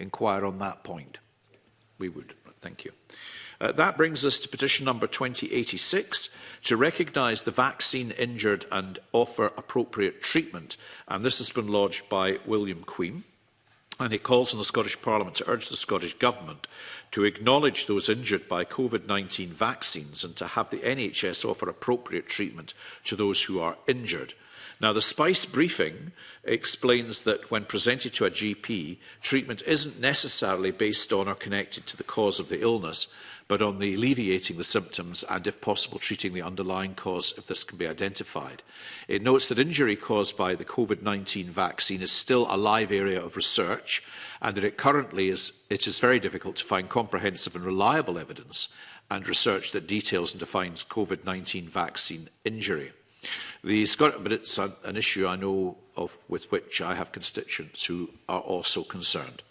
inquire on that point? We would. Thank you. That brings us to petition number 2086, to recognise the vaccine injured and offer appropriate treatment. And this has been lodged by William Queen. And it calls on the Scottish Parliament to urge the Scottish Government to acknowledge those injured by COVID-19 vaccines and to have the NHS offer appropriate treatment to those who are injured. Now, the SPICE briefing explains that when presented to a GP, treatment isn't necessarily based on or connected to the cause of the illness, but on the alleviating the symptoms and, if possible, treating the underlying cause if this can be identified. It notes that injury caused by the COVID-19 vaccine is still a live area of research and that it is very difficult to find comprehensive and reliable evidence and research that details and defines COVID-19 vaccine injury. But it's an issue I know of with which I have constituents who are also concerned.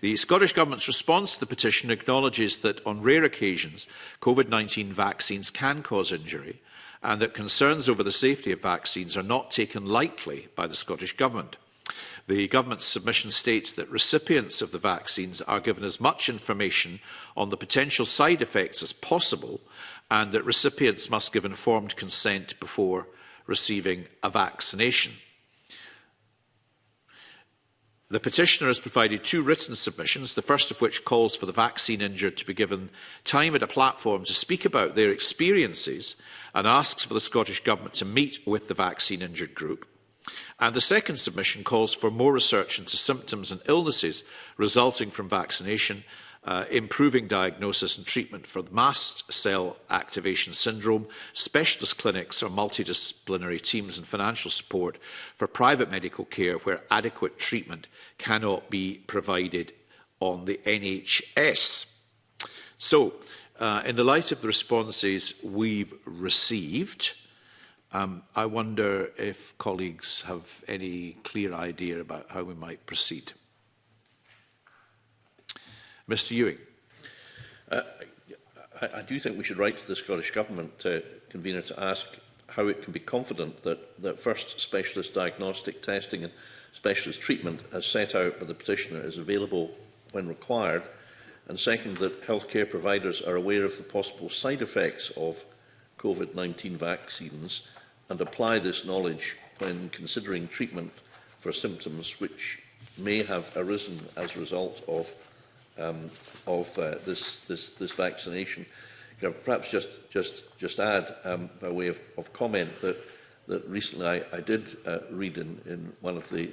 The Scottish Government's response to the petition acknowledges that on rare occasions COVID-19 vaccines can cause injury and that concerns over the safety of vaccines are not taken lightly by the Scottish Government. The Government's submission states that recipients of the vaccines are given as much information on the potential side effects as possible and that recipients must give informed consent before receiving a vaccination. The petitioner has provided 2 written submissions, the first of which calls for the vaccine injured to be given time and a platform to speak about their experiences and asks for the Scottish Government to meet with the vaccine injured group. And the second submission calls for more research into symptoms and illnesses resulting from vaccination, improving diagnosis and treatment for mast cell activation syndrome, specialist clinics or multidisciplinary teams and financial support for private medical care where adequate treatment cannot be provided on the NHS. So, in the light of the responses we've received, I wonder if colleagues have any clear idea about how we might proceed. Mr Ewing. I do think we should write to the Scottish Government convener to ask how it can be confident that first, specialist diagnostic testing and specialist treatment as set out by the petitioner is available when required, and second, that healthcare providers are aware of the possible side effects of COVID-19 vaccines and apply this knowledge when considering treatment for symptoms which may have arisen as a result of this vaccination. You know, perhaps just add by way of comment that recently I did read in one of the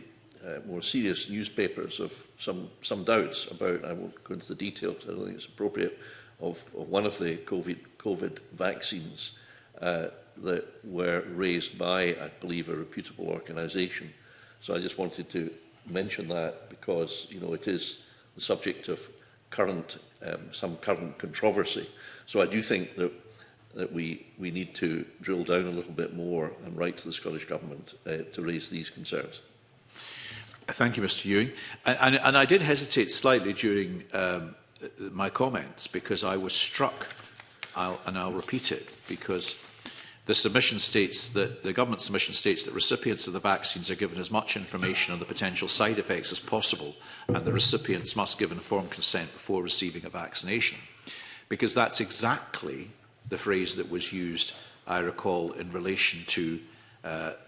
more serious newspapers of some doubts about, I won't go into the details, I don't think it's appropriate, of one of the COVID vaccines that were raised by, I believe, a reputable organisation. So I just wanted to mention that because, you know, it is the subject of some current controversy. So I do think that we need to drill down a little bit more and write to the Scottish Government to raise these concerns. Thank you, Mr Ewing. And I did hesitate slightly during my comments because I was struck, and I'll repeat it, because the submission states that the government submission states that recipients of the vaccines are given as much information on the potential side effects as possible, and the recipients must give informed consent before receiving a vaccination. Because that's exactly the phrase that was used, I recall, in relation to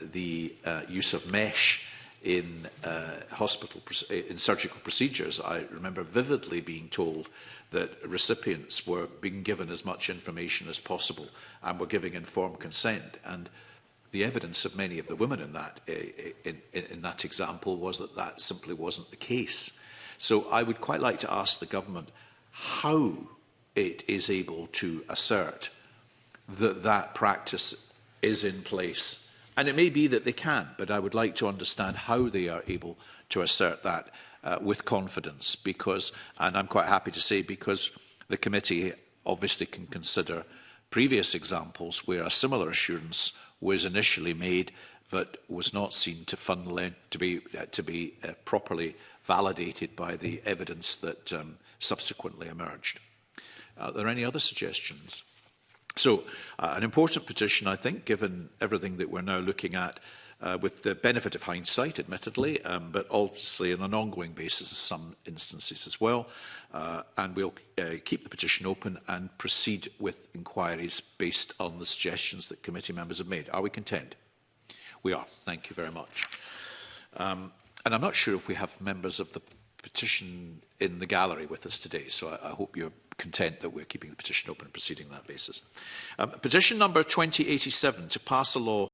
the use of mesh in surgical procedures. I remember vividly being told that recipients were being given as much information as possible and were giving informed consent. And the evidence of many of the women in that example was that that simply wasn't the case. So I would quite like to ask the government how it is able to assert that that practice is in place. And it may be that they can, but I would like to understand how they are able to assert that with confidence, because, and I'm quite happy to say, because the committee obviously can consider previous examples where a similar assurance was initially made but was not seen to be properly validated by the evidence that subsequently emerged. Are there any other suggestions? So, an important petition, I think, given everything that we're now looking at with the benefit of hindsight, admittedly, but obviously on an ongoing basis in some instances as well. And we'll keep the petition open and proceed with inquiries based on the suggestions that committee members have made. Are we content? We are. Thank you very much. And I'm not sure if we have members of the petition in the gallery with us today, so I hope you're content that we're keeping the petition open and proceeding on that basis. Petition number 2087 to pass a law